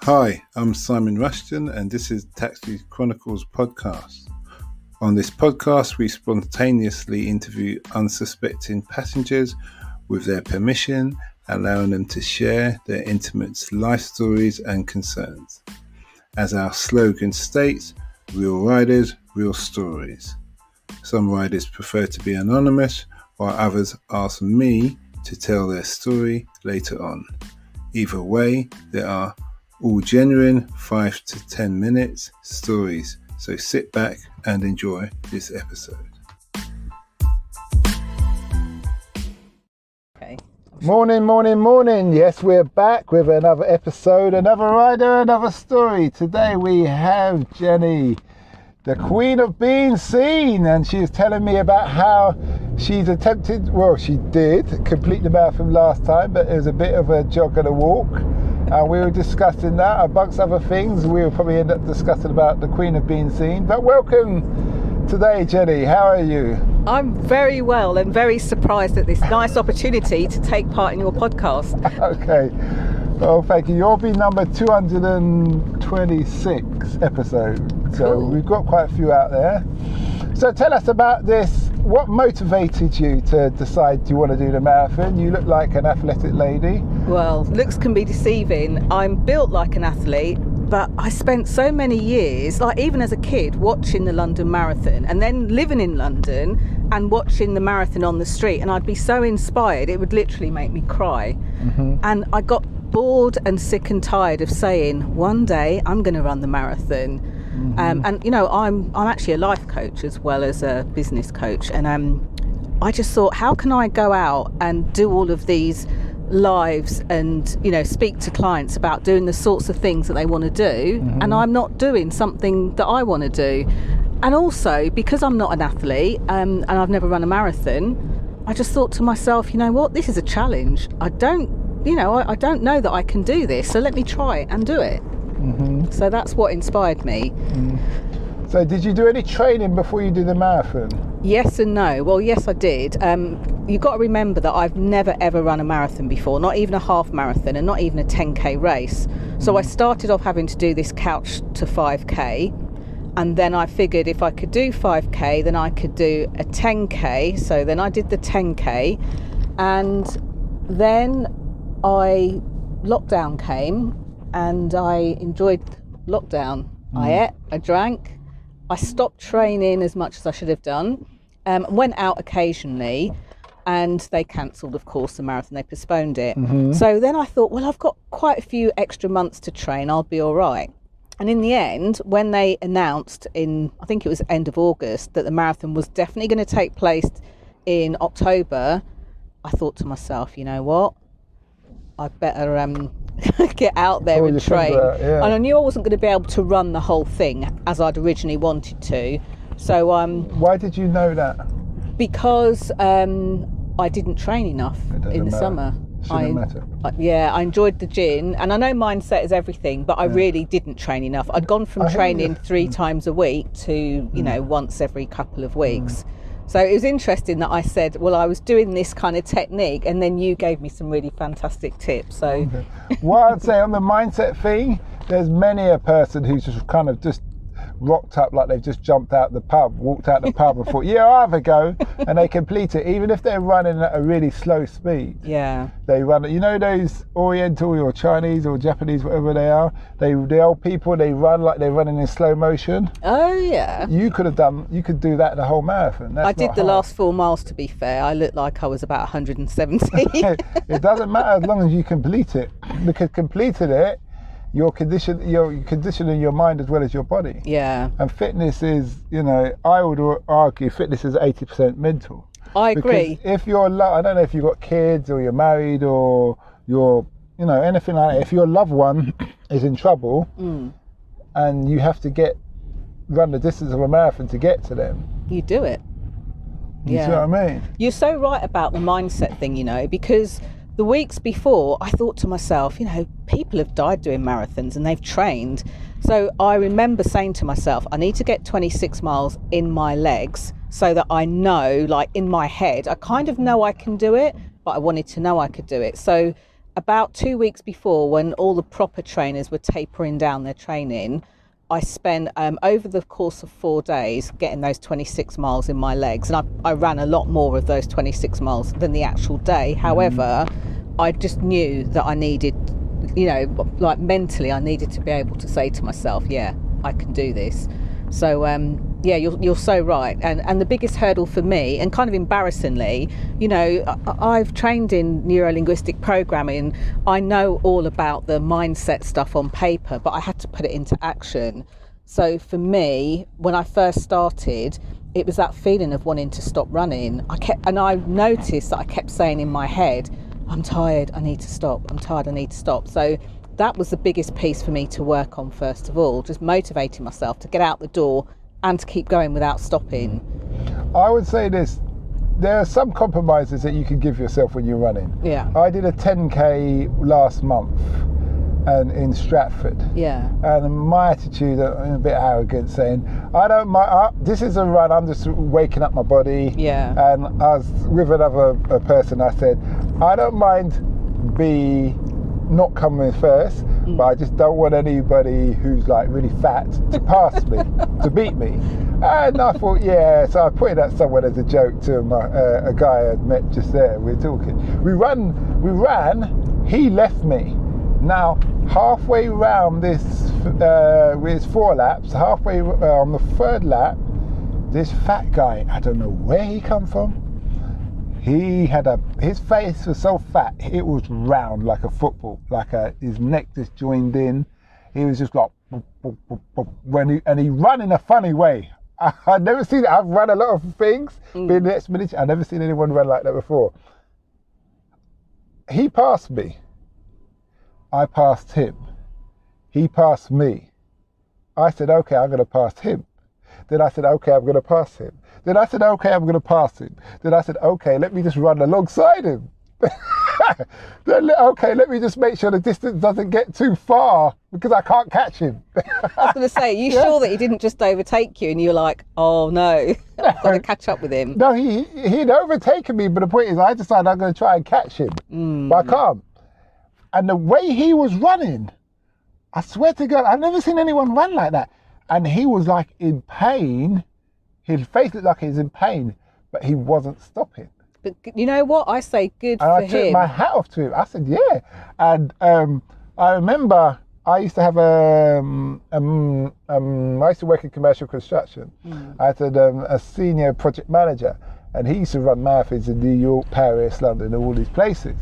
Hi, I'm Simon Rushton and this is Taxi Chronicles podcast. On this podcast, we spontaneously interview unsuspecting passengers with their permission, allowing them to share their intimate life stories and concerns. As our slogan states, real riders, real stories. Some riders prefer to be anonymous, while others ask me to tell their story later on. Either way, there are all genuine 5 to 10 minutes stories, so sit back and enjoy this episode. Okay. Morning. Yes, we're back with another episode, another rider, another story. Today we have Jenny, the queen of being seen, and she's telling me about how she's attempted, she did complete the marathon last time, but it was a bit of a jog and a walk. And we were discussing that, amongst other things. We will probably end up discussing about the queen of being seen. But welcome today, Jenny. How are you? I'm very well and very surprised at this nice opportunity to take part in your podcast. Okay. Well, thank you. You'll be number 226 episode. So Cool. We've got quite a few out there. So tell us about this. What motivated you to decide you want to do the marathon? You look like an athletic lady. Well, looks can be deceiving. I'm built like an athlete, but I spent so many years, like even as a kid, watching the London Marathon and then living in London and watching the marathon on the street, and I'd be so inspired, it would literally make me cry. Mm-hmm. And I got bored and sick and tired of saying, one day I'm going to run the marathon. Mm-hmm. And you know, I'm actually a life coach as well as a business coach, and I just thought, how can I go out and do all of these lives and, you know, speak to clients about doing the sorts of things that they want to do, mm-hmm. and I'm not doing something that I want to do. And also because I'm not an athlete and I've never run a marathon, I just thought to myself, you know what, this is a challenge. I don't know that I can do this, so let me try and do it. Mm-hmm. So that's what inspired me. Mm. So did you do any training before you did the marathon? Yes and no. Well, yes, I did. You've got to remember that I've never ever run a marathon before, not even a half marathon and not even a 10k race. So I started off having to do this couch to 5k, and then I figured if I could do 5k, then I could do a 10k. So then I did the 10k, and then lockdown came, and I enjoyed lockdown. I ate, I drank, I stopped training as much as I should have done, went out occasionally, and they cancelled, of course, the marathon. They postponed it. Mm-hmm. So then I thought, well, I've got quite a few extra months to train, I'll be all right. And in the end, when they announced I think it was end of August, that the marathon was definitely going to take place in October, I thought to myself, you know what, I better get out there and train. Yeah. And I knew I wasn't going to be able to run the whole thing as I'd originally wanted to. So why did you know that? Because I didn't train enough in the summer. Shouldn't matter. I enjoyed the gym, and I know mindset is everything, but I really didn't train enough. I'd gone from training 3 times a week to, you know, once every couple of weeks. So it was interesting that I said, well, I was doing this kind of technique, and then you gave me some really fantastic tips. So, okay. What I'd say on the mindset thing, there's many a person who's just kind of just rocked up like they've just walked out the pub and thought, yeah, I'll have a go, and they complete it, even if they're running at a really slow speed. Yeah. They run, you know, those Oriental or Chinese or Japanese, whatever they are, the old people, they run like they're running in slow motion. Oh, yeah. You could do that the whole marathon. I did the last 4 miles, to be fair. I looked like I was about 170. It doesn't matter as long as you complete it, because completing it, you're conditioning your mind as well as your body. Yeah. And fitness is, you know, I would argue fitness is 80% mental. I agree. Because if I don't know if you've got kids or you're married or you're, you know, anything like that, if your loved one is in trouble and you have to run the distance of a marathon to get to them, you do it. You see what I mean? You're so right about the mindset thing, you know, because the weeks before, I thought to myself, you know, people have died doing marathons and they've trained. So I remember saying to myself, I need to get 26 miles in my legs so that I know, like in my head, I kind of know I can do it, but I wanted to know I could do it. So about 2 weeks before, when all the proper trainers were tapering down their training, I spent over the course of 4 days getting those 26 miles in my legs. And I ran a lot more of those 26 miles than the actual day. However, I just knew that I needed, like mentally, I needed to be able to say to myself, yeah, I can do this. So, yeah, you're so right. And the biggest hurdle for me, and kind of embarrassingly, I've trained in neuro-linguistic programming. I know all about the mindset stuff on paper, but I had to put it into action. So for me, when I first started, it was that feeling of wanting to stop running. I noticed that I kept saying in my head, I'm tired, I need to stop. I'm tired, I need to stop. So that was the biggest piece for me to work on, first of all, just motivating myself to get out the door and to keep going without stopping. I would say this, there are some compromises that you can give yourself when you're running. Yeah. I did a 10K last month and in Stratford. Yeah. And my attitude, I'm a bit arrogant, saying, I don't mind, this is a run, I'm just waking up my body. Yeah. And I was with another person, I said, I don't mind not coming first, but I just don't want anybody who's like really fat to pass me, to beat me. And I thought, yeah, so I put it at someone as a joke to a guy I'd met just there. We were talking. We ran, he left me. Now, halfway round this, with 4 laps, halfway on the 3rd lap, this fat guy, I don't know where he come from, his face was so fat, it was round like a football, his neck just joined in. He was just like, and he ran in a funny way. I've never seen it. I've run a lot of things, being the expedition. I've never seen anyone run like that before. He passed me. I passed him. He passed me. I said, okay, I'm going to pass him. Then I said, okay, I'm going to pass him. Then I said, okay, I'm going to pass him. Then I said, okay, let me just run alongside him. Then, okay, let me just make sure the distance doesn't get too far because I can't catch him. I was going to say, you sure that he didn't just overtake you and you're like, oh no, I've got to catch up with him? No, he'd overtaken me, but the point is I decided I'm going to try and catch him, but I can't. And the way he was running, I swear to God, I've never seen anyone run like that. And he was like in pain. His face looked like he was in pain, but he wasn't stopping. But you know what? I say good for him. I took my hat off to him. I said, yeah. And I remember I used to have I used to work in commercial construction. I had a senior project manager, and he used to run marathons in New York, Paris, London, all these places.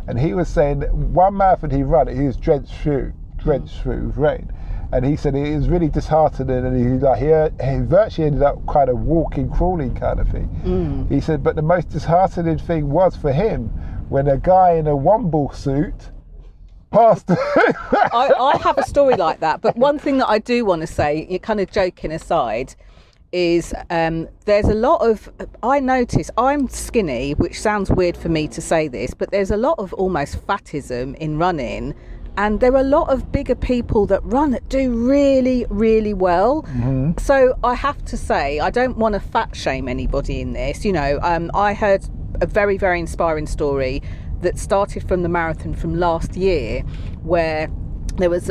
And he was saying that one marathon he ran, he was drenched through with rain. And he said it was really disheartening, and he virtually ended up kind of walking, crawling kind of thing. He said, but the most disheartening thing was for him when a guy in a Womble suit passed. I have a story like that, but one thing that I do want to say, you're kind of joking aside, is there's a lot of, I notice I'm skinny, which sounds weird for me to say this, but there's a lot of almost fatism in running. And there are a lot of bigger people that run that do really, really well. So I have to say, I don't want to fat shame anybody in this. I heard a very, very inspiring story that started from the marathon from last year, where there was,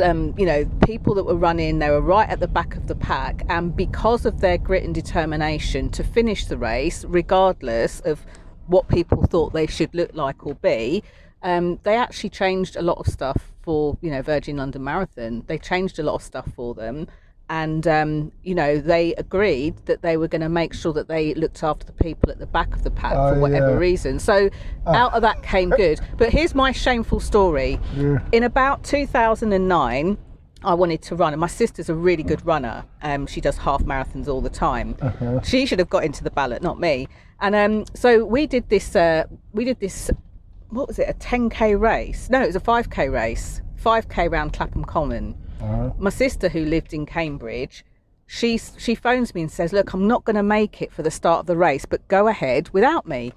people that were running, they were right at the back of the pack. And because of their grit and determination to finish the race, regardless of what people thought they should look like or be, they actually changed a lot of stuff for Virgin London Marathon. They changed a lot of stuff for them, and they agreed that they were going to make sure that they looked after the people at the back of the pack for whatever reason. So out of that came good. But here's my shameful story. In about 2009, I wanted to run, and my sister's a really good runner. She does half marathons all the time. She should have got into the ballot, not me. And so we did this what was it, a 10k race? No, it was a 5k race, 5k round Clapham Common. My sister, who lived in Cambridge, she phones me and says, look, I'm not going to make it for the start of the race, but go ahead without me.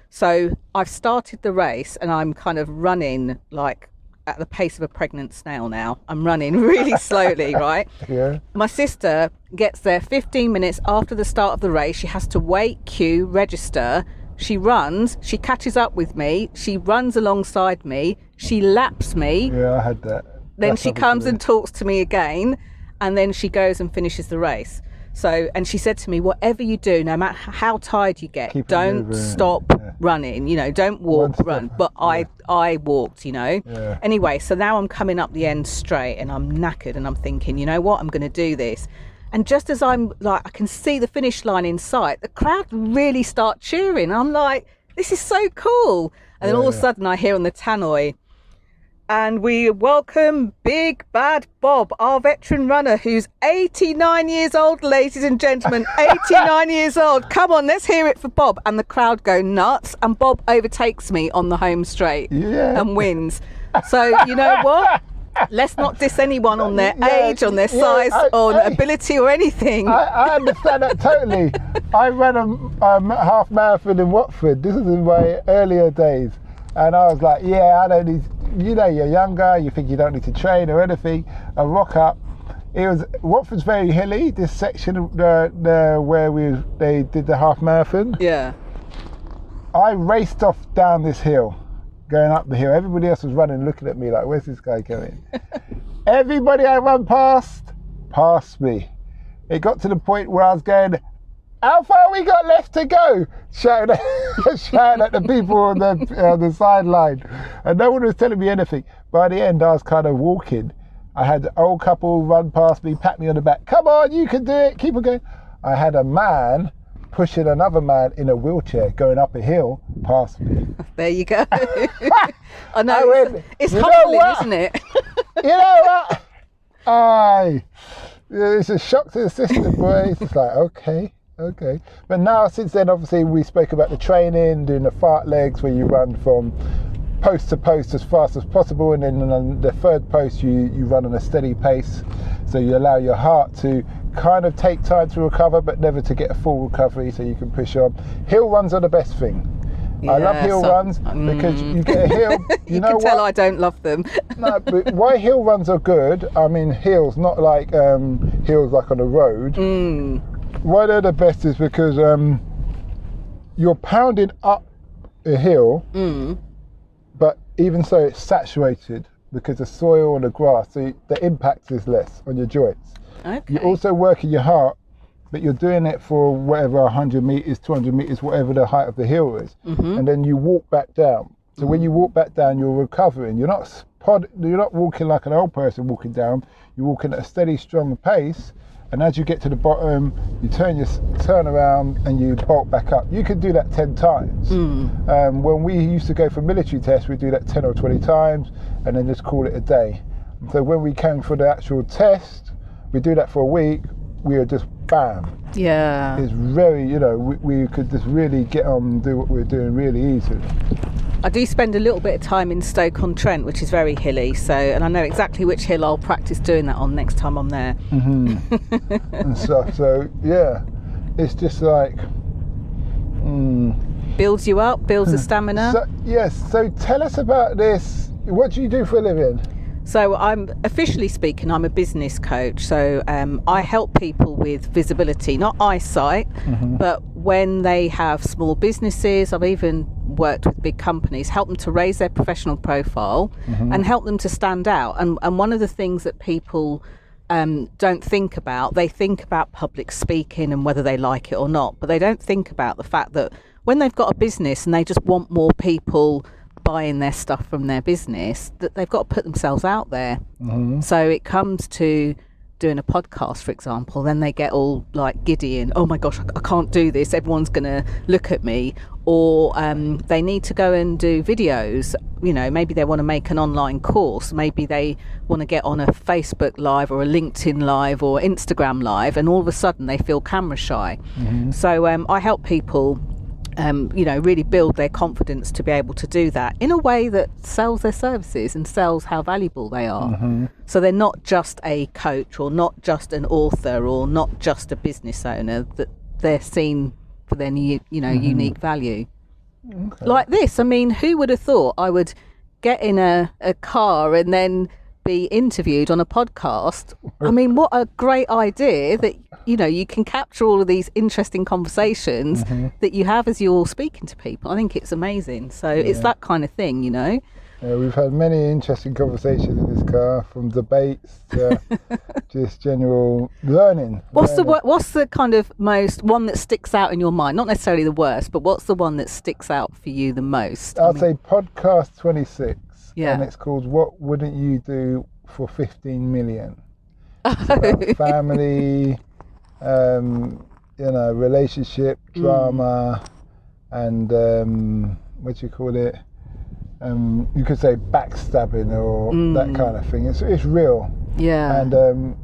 So I've started the race, and I'm kind of running like at the pace of a pregnant snail now. I'm running really slowly, right? Yeah. My sister gets there 15 minutes after the start of the race. She has to wait, queue, register, She runs, she catches up with me, she runs alongside me, she laps me. Yeah, I had that. Then she comes and talks to me again, and then she goes and finishes the race. So, and she said to me, whatever you do, no matter how tired you get, don't stop running, don't walk, run. But I walked, Yeah. Anyway, so now I'm coming up the end straight and I'm knackered and I'm thinking, you know what, I'm going to do this. And just as I'm like, I can see the finish line in sight, the crowd really start cheering. I'm like, this is so cool. And then all of a sudden I hear on the tannoy, and we welcome Big Bad Bob, our veteran runner, who's 89 years old, ladies and gentlemen, 89 years old. Come on, let's hear it for Bob. And the crowd go nuts, and Bob overtakes me on the home straight and wins. So, you know what? Let's not diss anyone on their age, on their size, or ability or anything. I understand that totally. I ran a half marathon in Watford. This is in my earlier days. And I was like, I don't need, you're younger, you think you don't need to train or anything. I rock up. Watford's very hilly, this section where they did the half marathon. Yeah. I raced off down this hill, going up the hill. Everybody else was running, looking at me like, where's this guy going? Everybody I run past me. It got to the point where I was going, how far we got left to go? Shouting at the people on the sideline. And no one was telling me anything. By the end, I was kind of walking. I had an old couple run past me, pat me on the back. Come on, you can do it. Keep on going. I had a man pushing another man in a wheelchair going up a hill past me. There you go. I know, it's humbling, isn't it? You know what? It's a shock to the system, boys. It's like, okay. But now, since then, obviously, we spoke about the training, doing the fart legs, where you run from post to post as fast as possible, and then on the third post, you run on a steady pace. So you allow your heart to kind of take time to recover, but never to get a full recovery, so you can push on. Hill runs are the best thing. Yeah, I love hill runs because you get a hill. You know can tell I don't love them. No, but why hill runs are good, I mean hills, not like hills like on the road. Why they're the best is because you're pounding up a hill, but even so it's saturated because the soil and the grass, so the impact is less on your joints. Okay. You're also working your heart, but you're doing it for whatever, 100 meters, 200 meters, whatever the height of the hill is. And then you walk back down. So when you walk back down, you're recovering. You're not walking like an old person walking down. You're walking at a steady, strong pace. And as you get to the bottom, you turn around and you bolt back up. You could do that 10 times. When we used to go for military tests, we'd do that 10 or 20 times and then just call it a day. And so when we came for the actual test, we do that for a week, we were just bam. Yeah. It's very, we could just really get on and do what we're doing really easily. I do spend a little bit of time in Stoke-on-Trent, which is very hilly, and I know exactly which hill I'll practice doing that on next time I'm there. And stuff. So yeah, it's just like builds you up, builds the stamina. So tell us about this. What do you do for a living? So I'm officially speaking, I'm a business coach. So I help people with visibility, not eyesight, but when they have small businesses, I've even worked with big companies, help them to raise their professional profile and help them to stand out. And one of the things that people don't think about, they think about public speaking and whether they like it or not, but they don't think about the fact that when they've got a business and they just want more people buying their stuff from their business, that they've got to put themselves out there. So it comes to doing a podcast, for example, then they get all like giddy and, oh my gosh, I can't do this, everyone's going to look at me. Or they need to go and do videos, maybe they want to make an online course, maybe they want to get on a Facebook Live or a LinkedIn Live or Instagram Live, and all of a sudden they feel camera shy. So I help people really build their confidence to be able to do that in a way that sells their services and sells how valuable they are. So they're not just a coach or not just an author or not just a business owner, that they're seen for their unique value. Like this, I mean, who would have thought I would get in a car and then be interviewed on a podcast. I mean, what a great idea that, you can capture all of these interesting conversations that you have as you're speaking to people. I think it's amazing. So it's that kind of thing, Yeah, we've had many interesting conversations in this car, from debates to just general learning. What's the kind of one that sticks out in your mind? Not necessarily the worst, but what's the one that sticks out for you the most? I'd say podcast 26. Yeah. And it's called "What Wouldn't You Do for 15 Million?" It's about family, relationship, drama, and what do you call it? You could say backstabbing or that kind of thing. It's real. Yeah. And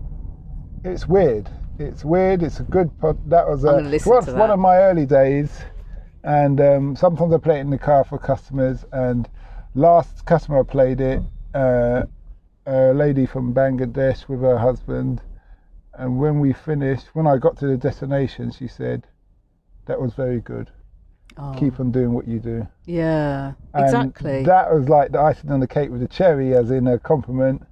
it's weird. It's weird. It's a good pod. That was one of my early days, and sometimes I play it in the car for customers. And last customer I played it, a lady from Bangladesh with her husband, and when I got to the destination, she said, "That was very good. Keep on doing what you do." Yeah, and exactly. That was like the icing on the cake with the cherry, as in a compliment,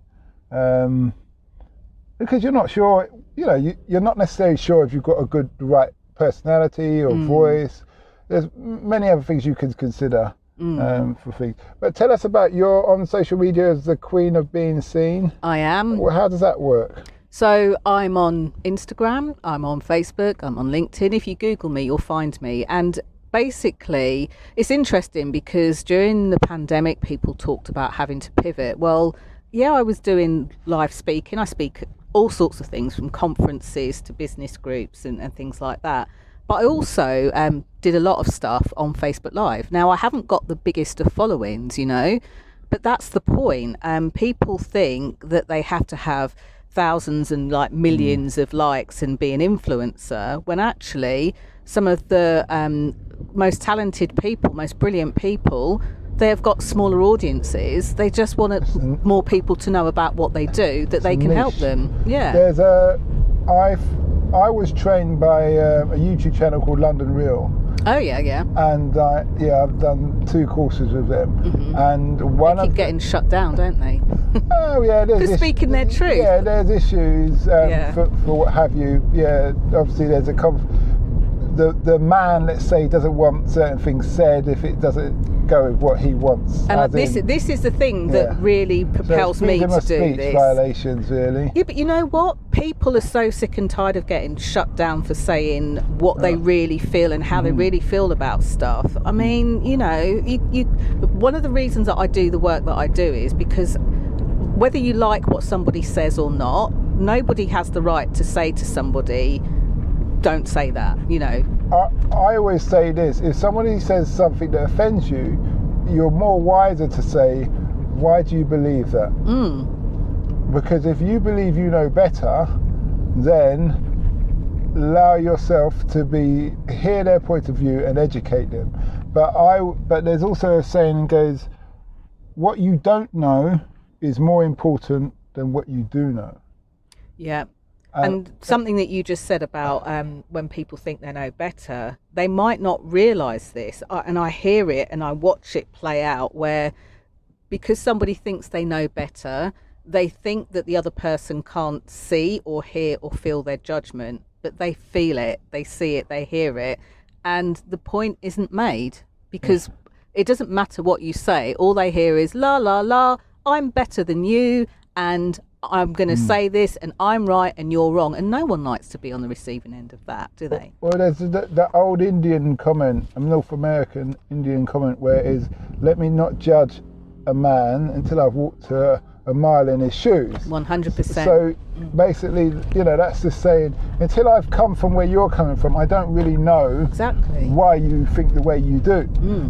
because you're not sure, you're not necessarily sure if you've got the right personality or voice. There's many other things you can consider for things. But tell us about you're on social media as the Queen of Being Seen. I am. How does that work? So I'm on Instagram, I'm on Facebook, I'm on LinkedIn. If you Google me, you'll find me. And basically, it's interesting because during the pandemic, people talked about having to pivot. Well, yeah, I was doing live speaking. I speak all sorts of things, from conferences to business groups and things like that. But I also did a lot of stuff on Facebook Live. Now, I haven't got the biggest of followings, but that's the point. People think that they have to have thousands and millions of likes and be an influencer, when actually some of the most talented people, most brilliant people, they've got smaller audiences. They just want more people to know about what they do, that they can help them. Yeah. I was trained by a YouTube channel called London Real. Oh yeah. And I've done 2 courses with them. And they keep getting shut down, don't they? Oh yeah, for speaking their truth. Yeah, there's issues for what have you. Yeah, obviously there's the man, let's say, doesn't want certain things said if it doesn't go with what he wants. And this is the thing that really propels me to do this. Violations, really. Yeah, but you know what? People are so sick and tired of getting shut down for saying what they really feel and how they really feel about stuff. I mean, you one of the reasons that I do the work that I do is because whether you like what somebody says or not, nobody has the right to say to somebody, don't say that, I always say this: if somebody says something that offends you, you're more wiser to say, why do you believe that? Because if you believe you know better, then allow yourself to hear their point of view and educate them. But there's also a saying goes, what you don't know is more important than what you do know. Yeah. And something that you just said about when people think they know better, they might not realise this. And I hear it and I watch it play out, where because somebody thinks they know better, they think that the other person can't see or hear or feel their judgment, but they feel it, they see it, they hear it. And the point isn't made, because it doesn't matter what you say. All they hear is, la, la, la, I'm better than you, and I'm going to say this, and I'm right and you're wrong. And no one likes to be on the receiving end of that, do they? Well, there's that old Indian comment, a North American Indian comment, where it is, let me not judge a man until I've walked a mile in his shoes. 100%. So basically, that's just saying, until I've come from where you're coming from, I don't really know exactly why you think the way you do.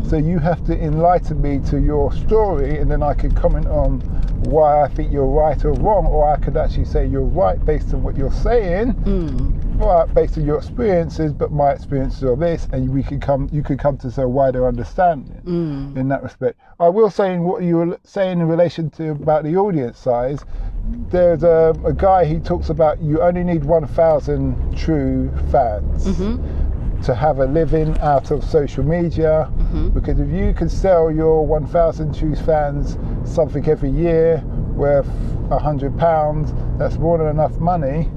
So you have to enlighten me to your story, and then I can comment on why I think you're right or wrong, or I could actually say you're right based on what you're saying, right, based on your experiences, but my experiences are this, and you could come to a wider understanding in that respect. I will say, in what you were saying in relation to about the audience size, there's a guy, he talks about you only need 1,000 true fans to have a living out of social media, because if you can sell your 1,000 true fans something every year, worth £100, that's more than enough money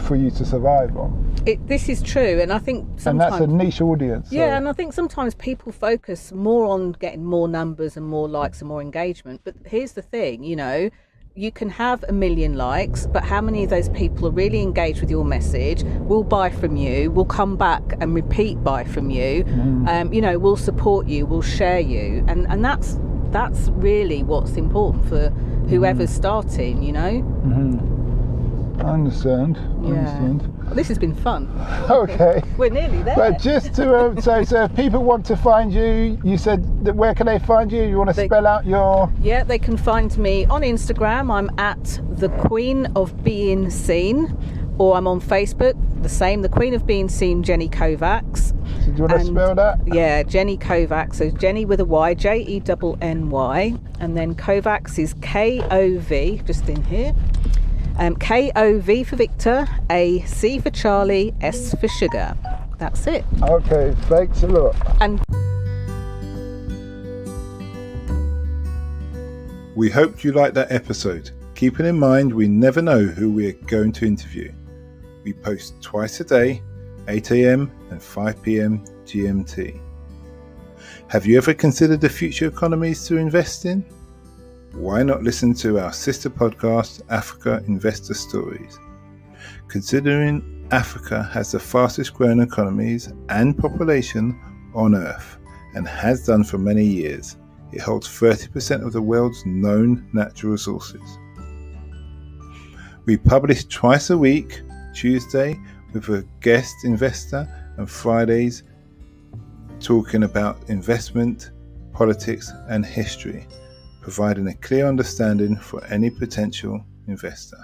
for you to survive on. This is true, and I think sometimes... And that's a niche audience. Yeah, so. and I think sometimes people focus more on getting more numbers and more likes and more engagement. But here's the thing, you know, you can have 1 million likes, but how many of those people are really engaged with your message, will buy from you, will come back and repeat buy from you, you know, will support you, will share you, and that's really what's important for whoever's starting, you know. I understand. This has been fun. Okay. We're nearly there. But just to so if people want to find you, you said that where can they find you? You want to spell out your... Yeah, they can find me on Instagram. I'm at the Queen of Being Seen, or I'm on Facebook, the same, the Queen of Being Seen, Jenny Kovacs. So do you want to spell that? Yeah, Jenny Kovacs. So Jenny with a Y, Jenny, and then Kovacs is K-O-V, just in here. K-O-V for Victor, A, C for Charlie, S for Sugar. That's it. Okay, thanks a lot. And we hoped you liked that episode. Keeping in mind, we never know who we're going to interview. We post twice a day, 8 a.m. and 5 p.m. GMT. Have you ever considered the future economies to invest in? Why not listen to our sister podcast, Africa Investor Stories? Considering Africa has the fastest growing economies and population on Earth, and has done for many years, it holds 30% of the world's known natural resources. We publish twice a week, Tuesday with a guest investor, and Fridays talking about investment, politics and history, providing a clear understanding for any potential investor.